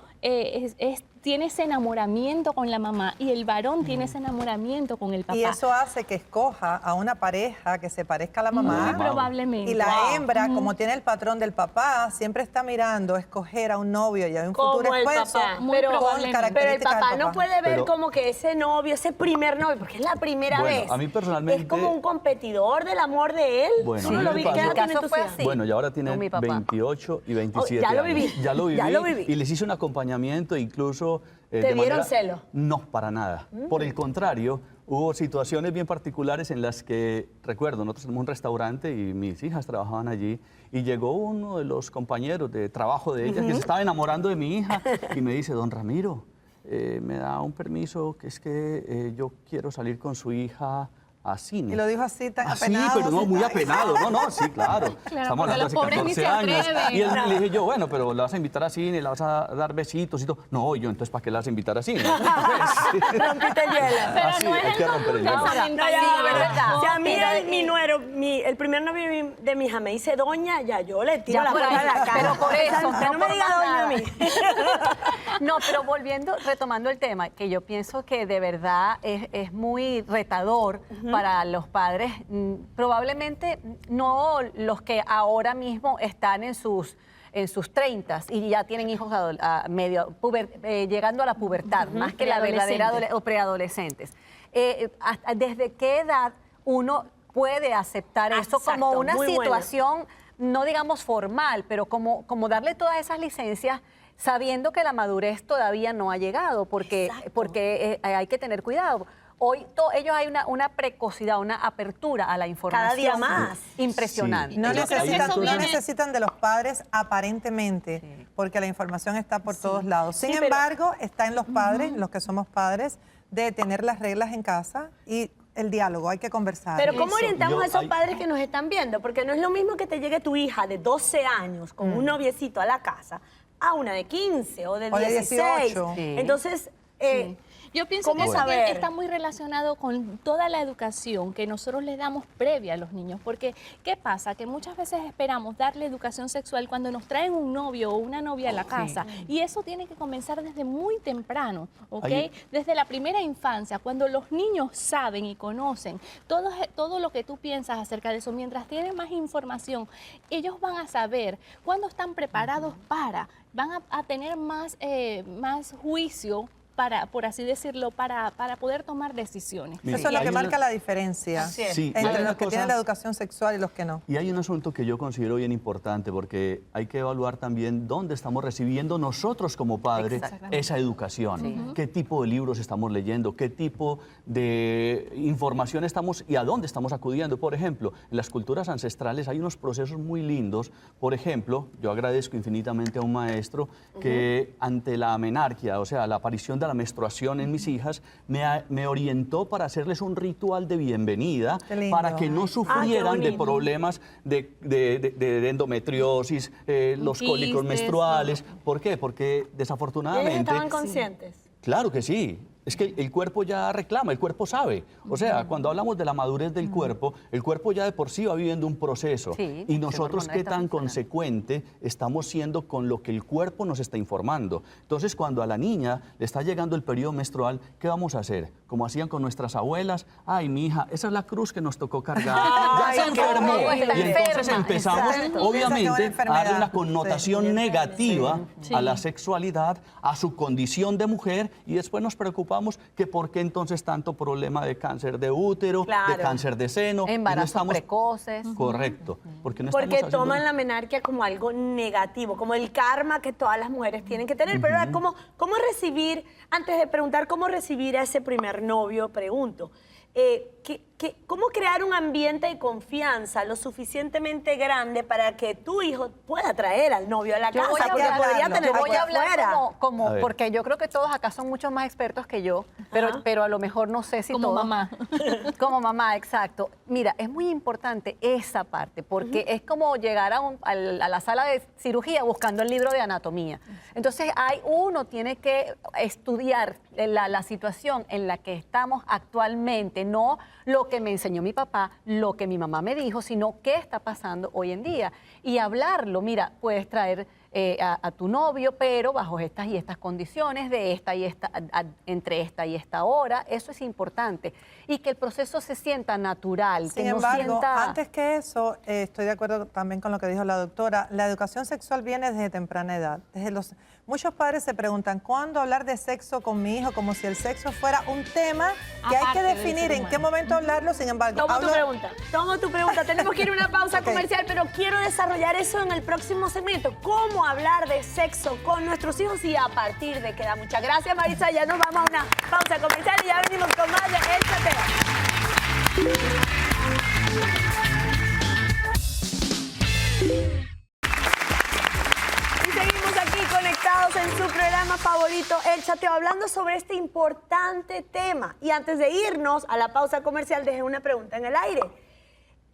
tiene ese enamoramiento con la mamá y el varón tiene ese enamoramiento con el papá.
Y eso hace que escoja a una pareja que se parezca a la mamá.
Muy probablemente.
Y la hembra, como tiene el patrón del papá, siempre está mirando escoger a un novio y a un
Como
futuro
el
esposo
papá.
Muy
Pero,
probablemente.
pero el
características
papá
del
no
papá.
puede ver
Pero-
como que ese novio, ese primer novio, porque es la primera
Bueno,
vez.
a mí personalmente-
Es como un competidor del amor de él.
Bueno,
¿Tú no
a mí
lo
me
vi? ¿Qué
pasó-
edad
Mi
tiene
caso
tus
fue
hijas?
así.
Bueno, y ahora tienen
Con mi papá.
28 y 27
ya lo
años.
viví.
Ya lo viví.
Ya lo viví.
Y les hice un acompañamiento, incluso eso...
¿Te dieron celos?
No, para nada. Por el contrario, hubo situaciones bien particulares en las que, recuerdo, nosotros tenemos un restaurante y mis hijas trabajaban allí y llegó uno de los compañeros de trabajo de ellas que se estaba enamorando de mi hija y me dice, don Ramiro, me da un permiso, que es que yo quiero salir con su hija a cine.
Y lo dijo así tan
así,
apenado.
pero no, muy apenado. No, sí, claro. Estamos hablando hace 14 años. Y él, le dije yo, bueno, pero la vas a invitar a cine, la vas a dar besitos y todo. No, yo, entonces, ¿para qué la vas a invitar a cine?
Rompiste el hielo.
Pero
Así,
no
hay
es
que romper el hielo.
Si a mí mi nuero, el primer novio de mi hija me dice doña, ya yo le tiro la
por
puerta
ahí,
a la cara.
pero por eso,
No me
por
diga
más
doña a
nada.
mí.
No, pero retomando el tema, que yo pienso que de verdad es muy retador para los padres, probablemente no los que ahora mismo están en sus 30s y ya tienen hijos llegando a la pubertad, más que la verdadera o preadolescentes. ¿Desde qué edad uno puede aceptar eso como una
muy buena.
situación, no digamos formal, pero como darle todas esas licencias sabiendo que la madurez todavía no ha llegado, porque hay que tener cuidado? Hoy ellos hay una precocidad, una apertura a la información.
Cada día más.
Impresionante.
Sí.
No
Yo creo que eso
no
viene-
necesitan de los padres aparentemente, porque la información está por todos lados. Sin
Sí, pero-
embargo, está en los padres, los que somos padres, de tener las reglas en casa y el diálogo, hay que conversar.
Pero ¿cómo orientamos
Yo-
a esos
hay-
padres que nos están viendo? Porque no es lo mismo que te llegue tu hija de 12 años con un noviecito a la casa a una de 15 o de
O de
16.
18.
Sí.
Entonces,
Yo pienso
¿cómo
que eso
saber?
está muy relacionado con toda la educación que nosotros les damos previa a los niños. Porque, ¿qué pasa? Que muchas veces esperamos darle educación sexual cuando nos traen un novio o una novia a la casa. Y eso tiene que comenzar desde muy temprano, ¿ok?
Ahí-
Desde la primera infancia, cuando los niños saben y conocen todo lo que tú piensas acerca de eso, mientras tienen más información, ellos van a saber cuándo están preparados van a tener más juicio, por así decirlo, para poder tomar decisiones.
Mire,
Eso es lo
hay
que
una-
marca la diferencia
Sí, y hay
entre
una
los que
cosa-
tienen la educación sexual y los que no.
Y hay un asunto que yo considero bien importante porque hay que evaluar también dónde estamos recibiendo nosotros como padres esa educación. Qué tipo de libros estamos leyendo, qué tipo de información estamos y a dónde estamos acudiendo. Por ejemplo, en las culturas ancestrales hay unos procesos muy lindos. Por ejemplo, yo agradezco infinitamente a un maestro que ante la amenarquia, o sea, la aparición de la menstruación en mis hijas, me orientó para hacerles un ritual de bienvenida
Qué lindo.
para que no sufrieran de
bonito.
problemas de endometriosis, los cólicos
Quistes,
menstruales. ¿Por qué? Porque
ellos
desafortunadamente...
estaban conscientes.
Claro que sí. Es que el cuerpo ya reclama, el cuerpo sabe. O sea, cuando hablamos de la madurez del cuerpo, el cuerpo ya de por sí va viviendo un proceso.
Sí,
Y
el
nosotros
hormonal
qué
está
tan
funcionando.
consecuente estamos siendo con lo que el cuerpo nos está informando. Entonces, cuando a la niña le está llegando el periodo menstrual, ¿qué vamos a hacer? Como hacían con nuestras abuelas, ay, mi hija, esa es la cruz que nos tocó cargar.
Ay,
Ya se
qué
enfermó.
horrible.
Y entonces
Enferma,
empezamos,
exacto.
obviamente,
Piensa que
a
es una enfermedad.
darle una
Sí.
connotación negativa a la sexualidad, a su condición de mujer, y después nos preocupamos que por qué entonces tanto problema de cáncer de útero,
Claro.
de cáncer de seno. y no
Embarazos
estamos-
precoces.
Correcto. Porque no
Porque
estamos haciendo-
toman la menarquia como algo negativo, como el karma que todas las mujeres tienen que tener. Pero ahora, ¿cómo recibir, antes de preguntar cómo recibir a ese primer novio, pregunto, ¿cómo crear un ambiente de confianza lo suficientemente grande para que tu hijo pueda traer al novio a la
Yo
casa?
voy a
Porque
hablar-
podría
yo
tener
Yo voy a hablar
afuera.
como
A ver.
porque yo creo que todos acá son mucho más expertos que yo, pero a lo mejor no sé si
Como
todos-
mamá.
Como mamá, exacto. Mira, es muy importante esa parte, porque es como llegar a la sala de cirugía buscando el libro de anatomía. Entonces, uno tiene que estudiar la situación en la que estamos actualmente, no lo que me enseñó mi papá, lo que mi mamá me dijo, sino qué está pasando hoy en día. Y hablarlo, mira, puedes traer a tu novio, pero bajo estas y estas condiciones, de esta y esta, entre esta y esta hora, eso es importante. Y que el proceso se sienta natural,
Sin
que no
embargo,
sienta...
antes que eso, estoy de acuerdo también con lo que dijo la doctora, la educación sexual viene desde temprana edad. Muchos padres se preguntan, ¿cuándo hablar de sexo con mi hijo? Como si el sexo fuera un tema que hay
Aparte
que
del
definir
ser
en qué
humano.
momento hablarlo. Sin embargo,
Tomo tu
hablo-
pregunta. Tomo tu pregunta. Tenemos que ir a una pausa
Ok.
comercial, pero quiero desarrollar eso en el próximo segmento. ¿Cómo cómo hablar de sexo con nuestros hijos y a partir de qué edad. Muchas gracias, Maritza. Ya nos vamos a una pausa comercial y ya venimos con más de El Chateo. Conectados en su programa favorito, El Chateo, hablando sobre este importante tema. Y antes de irnos a la pausa comercial, dejé una pregunta en el aire.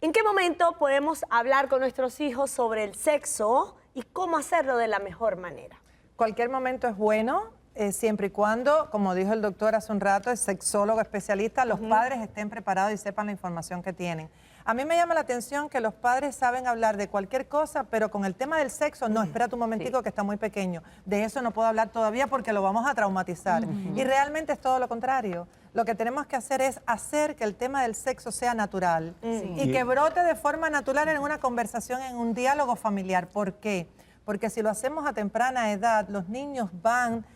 ¿En qué momento podemos hablar con nuestros hijos sobre el sexo y cómo hacerlo de la mejor manera?
Cualquier momento es bueno, siempre y cuando, como dijo el doctor hace un rato, el sexólogo especialista, los padres estén preparados y sepan la información que tienen. A mí me llama la atención que los padres saben hablar de cualquier cosa, pero con el tema del sexo, no, espérate un momentico que está muy pequeño. De eso no puedo hablar todavía porque lo vamos a traumatizar. Y realmente es todo lo contrario. Lo que tenemos que hacer es hacer que el tema del sexo sea natural y que brote de forma natural en una conversación, en un diálogo familiar. ¿Por qué? Porque si lo hacemos a temprana edad, los niños van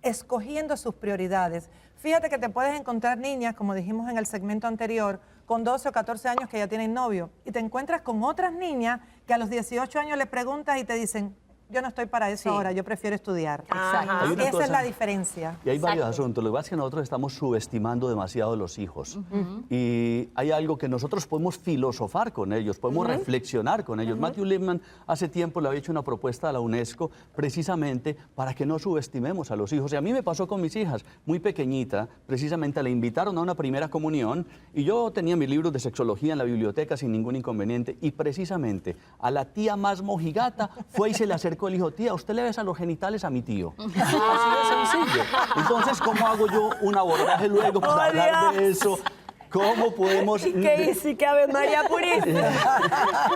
escogiendo sus prioridades. Fíjate que te puedes encontrar niñas, como dijimos en el segmento anterior, con 12 o 14 años que ya tienen novio, y te encuentras con otras niñas que a los 18 años le preguntas y te dicen, yo no estoy para eso ahora, yo prefiero estudiar.
Exacto.
Esa es la diferencia.
Y hay varios asuntos. Lo que pasa es que nosotros estamos subestimando demasiado a los hijos. Y hay algo que nosotros podemos filosofar con ellos, podemos reflexionar con ellos. Matthew Lipman hace tiempo le había hecho una propuesta a la UNESCO precisamente para que no subestimemos a los hijos. Y a mí me pasó con mis hijas, muy pequeñita, precisamente le invitaron a una primera comunión y yo tenía mis libros de sexología en la biblioteca sin ningún inconveniente y precisamente a la tía más mojigata fue y se le acercó. Le dijo, tía, ¿usted le besa los genitales a mi tío? Así de sencillo. Entonces, ¿cómo hago yo un abordaje luego para hablar de eso? ¿Cómo podemos...?
¿Qué dice que Ave María Purísima?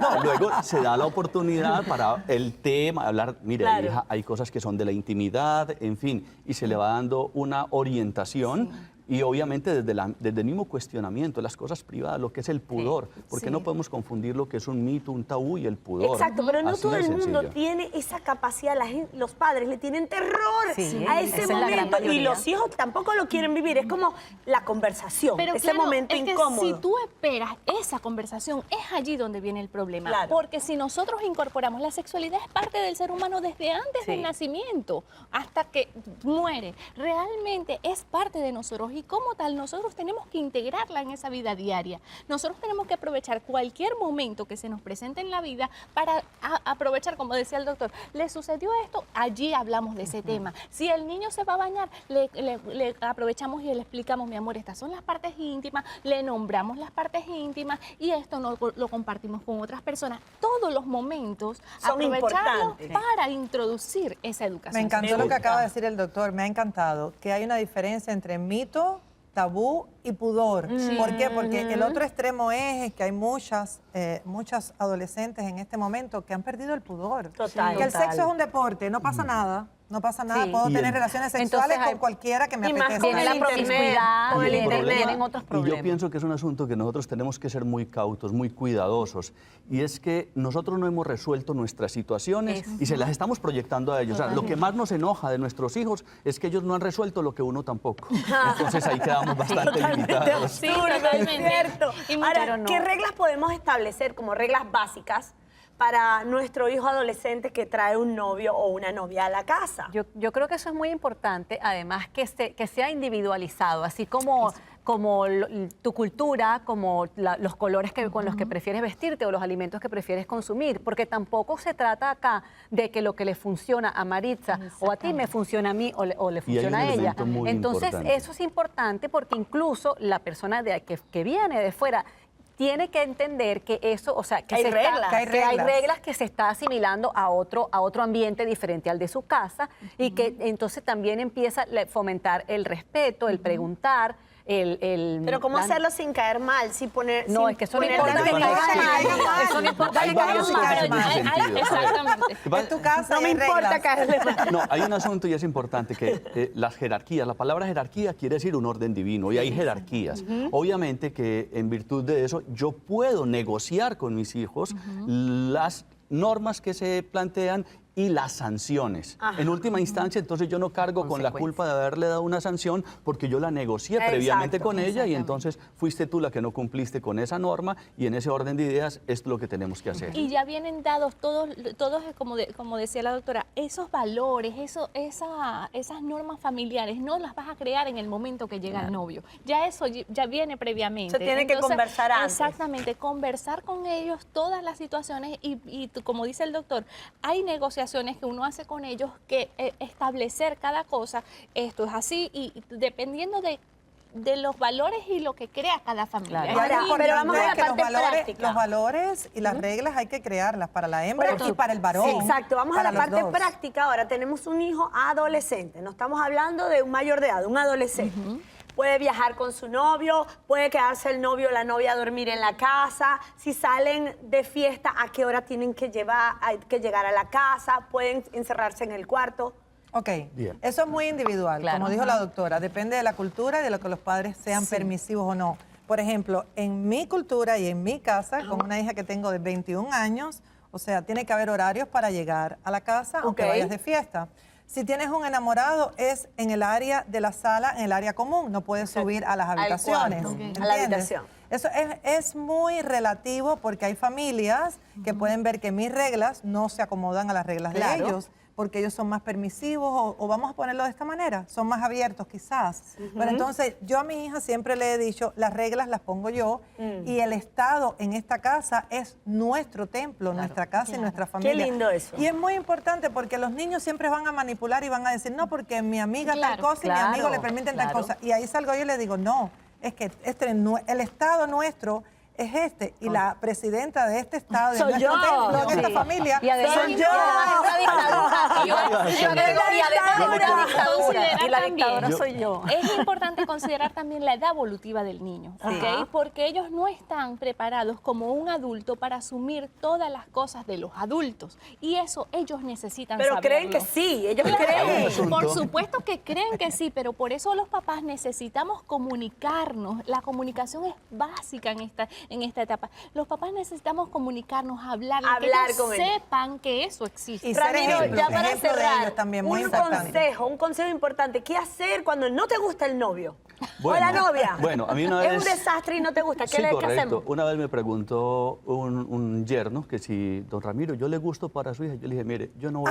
No, luego se da la oportunidad para el tema, hablar, mire, hija, hay cosas que son de la intimidad, en fin, y se le va dando una orientación. Y obviamente desde el mismo cuestionamiento, las cosas privadas, lo que es el pudor, porque no podemos confundir lo que es un mito, un tabú y el pudor.
Exacto, pero no
Así
todo
de
el mundo
sencillo.
tiene esa capacidad, los padres le tienen terror a ese
esa es la gran
momento y
mayoría.
los hijos tampoco lo quieren vivir, es como la conversación,
Pero
ese
claro,
momento
es que
incómodo.
si tú esperas esa conversación, es allí donde viene el problema.
Claro.
Porque si nosotros incorporamos la sexualidad, es parte del ser humano desde antes del nacimiento hasta que muere. Realmente es parte de nosotros y como tal nosotros tenemos que integrarla en esa vida diaria. Nosotros tenemos que aprovechar cualquier momento que se nos presente en la vida para aprovechar, como decía el doctor, le sucedió esto, allí hablamos de ese tema. Si el niño se va a bañar, le aprovechamos y le explicamos, mi amor, estas son las partes íntimas, le nombramos las partes íntimas y esto lo compartimos con otras personas. Todos los momentos
Son
aprovecharlos
importantes.
para introducir esa educación.
Me encantó lo que acaba de decir el doctor, me ha encantado, que hay una diferencia entre mito, tabú y pudor. ¿Por qué? Porque el otro extremo es que hay muchas adolescentes en este momento que han perdido el pudor.
Total.
Que el sexo es un deporte, no pasa nada. No pasa nada, puedo tener relaciones sexuales con cualquiera que me
y más
apetezca.
con
Viene la promiscuidad,
con el
Y el
internet.
problema-
vienen otros
Y
problemas.
yo pienso que es un asunto que nosotros tenemos que ser muy cautos, muy cuidadosos. Y es que nosotros no hemos resuelto nuestras situaciones y se las estamos proyectando a ellos. O sea, lo que más nos enoja de nuestros hijos es que ellos no han resuelto lo que uno tampoco. Entonces ahí quedamos bastante limitados.
Sí,
Absurdo,
totalmente.
es cierto.
Y
Ahora,
pero no.
¿qué reglas podemos establecer como reglas básicas para nuestro hijo adolescente que trae un novio o una novia a la casa?
Yo creo que eso es muy importante, además que sea individualizado, así como tu cultura, como los colores con los que prefieres vestirte o los alimentos que prefieres consumir, porque tampoco se trata acá de que lo que le funciona a Maritza o a ti me funciona a mí o le funciona a ella.
elemento muy
Entonces
importante.
eso es importante porque incluso la persona que viene de fuera tiene que entender que eso, o sea, que,
Hay reglas.
que hay reglas que se está asimilando a otro ambiente diferente al de su casa y que entonces también empieza a fomentar el respeto, el preguntar,
Pero ¿cómo hacerlo sin caer mal? Sin poner,
No,
sin
es que eso no
poner
importa
tanta
que
negación.
caiga mal. Eso no importa
Hay
que
varios
caiga
casos
mal.
en ese sentido.
Exactamente.
En tu casa
No me
hay
importa
reglas.
caerle mal.
No, hay un asunto y es importante que las jerarquías, la palabra jerarquía quiere decir un orden divino y hay jerarquías. Obviamente que en virtud de eso yo puedo negociar con mis hijos las normas que se plantean y las sanciones. En última instancia, entonces yo no cargo con la culpa de haberle dado una sanción porque yo la negocié previamente con ella y entonces fuiste tú la que no cumpliste con esa norma y en ese orden de ideas es lo que tenemos que hacer.
Y ya vienen dados todos como decía la doctora, esos valores, esas normas familiares, no las vas a crear en el momento que llega el novio. Ya eso ya viene previamente.
Se tiene que conversar antes.
Exactamente, conversar con ellos todas las situaciones y como dice el doctor, hay negociaciones que uno hace con ellos que establecer cada cosa, esto es así y dependiendo de los valores y lo que crea cada familia.
Pero vamos a la parte práctica.
Los valores y las reglas hay que crearlas para la hembra y para el varón.
Exacto, vamos a la parte práctica. Ahora tenemos un hijo adolescente, no estamos hablando de un mayor de edad, un adolescente. Puede viajar con su novio, puede quedarse el novio o la novia a dormir en la casa. Si salen de fiesta, ¿a qué hora tienen que llegar a la casa? ¿Pueden encerrarse en el cuarto?
Ok, bien. Eso es muy individual, como dijo la doctora. Depende de la cultura y de lo que los padres sean permisivos o no. Por ejemplo, en mi cultura y en mi casa, con una hija que tengo de 21 años, o sea, tiene que haber horarios para llegar a la casa aunque vayas de fiesta. Si tienes un enamorado, es en el área de la sala, en el área común. No puedes subir a las habitaciones.
A la habitación.
Eso es muy relativo porque hay familias que pueden ver que mis reglas no se acomodan a las reglas de ellos, porque ellos son más permisivos o vamos a ponerlo de esta manera, son más abiertos quizás. Pero entonces yo a mi hija siempre le he dicho, las reglas las pongo yo y el Estado en esta casa es nuestro templo, nuestra casa y nuestra familia.
Qué lindo eso.
Y es muy importante porque los niños siempre van a manipular y van a decir, no, porque mi amiga tal cosa y mi amigo le permiten tal cosa. Y ahí salgo yo y le digo, no, es que el Estado nuestro es y la presidenta de este Estado, de nuestro templo, de esta familia, soy yo.
Y la dictadora soy yo.
Es importante considerar también la edad evolutiva del niño, ¿ok? Porque ellos no están preparados como un adulto para asumir todas las cosas de los adultos. Y eso ellos necesitan saberlo.
Pero creen que sí, ellos creen.
Por supuesto que creen que sí, pero por eso los papás necesitamos comunicarnos. La comunicación es básica en esta etapa. Los papás necesitamos comunicarnos, hablar que ellos sepan que eso existe.
Y Ramiro,
ya para cerrar,
también, muy
un consejo importante. ¿Qué hacer cuando no te gusta el novio? O la novia.
Bueno, a mí una vez...
Es un desastre y no te gusta. ¿Qué
correcto.
hacemos?
Una vez me preguntó un yerno que si, don Ramiro, yo le gusto para su hija. Yo le dije, mire, yo no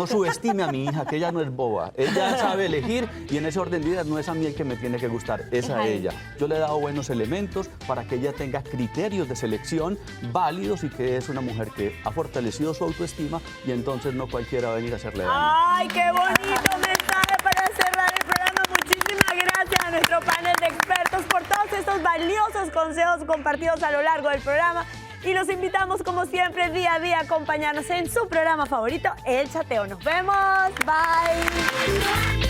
subestime a mi hija, que ella no es boba. Ella sabe elegir y en ese orden de ideas no es a mí el que me tiene que gustar, es a ella. Yo le he dado buenos elementos para que ella tenga criterios de selección válidos y que es una mujer que ha fortalecido su autoestima y entonces no cualquiera va a venir a hacerle daño.
¡Ay, qué bonito mensaje para cerrar el programa! Muchísimas gracias a nuestro panel de expertos por todos estos valiosos consejos compartidos a lo largo del programa. Y los invitamos, como siempre, día a día a acompañarnos en su programa favorito, El Chateo. Nos vemos. Bye.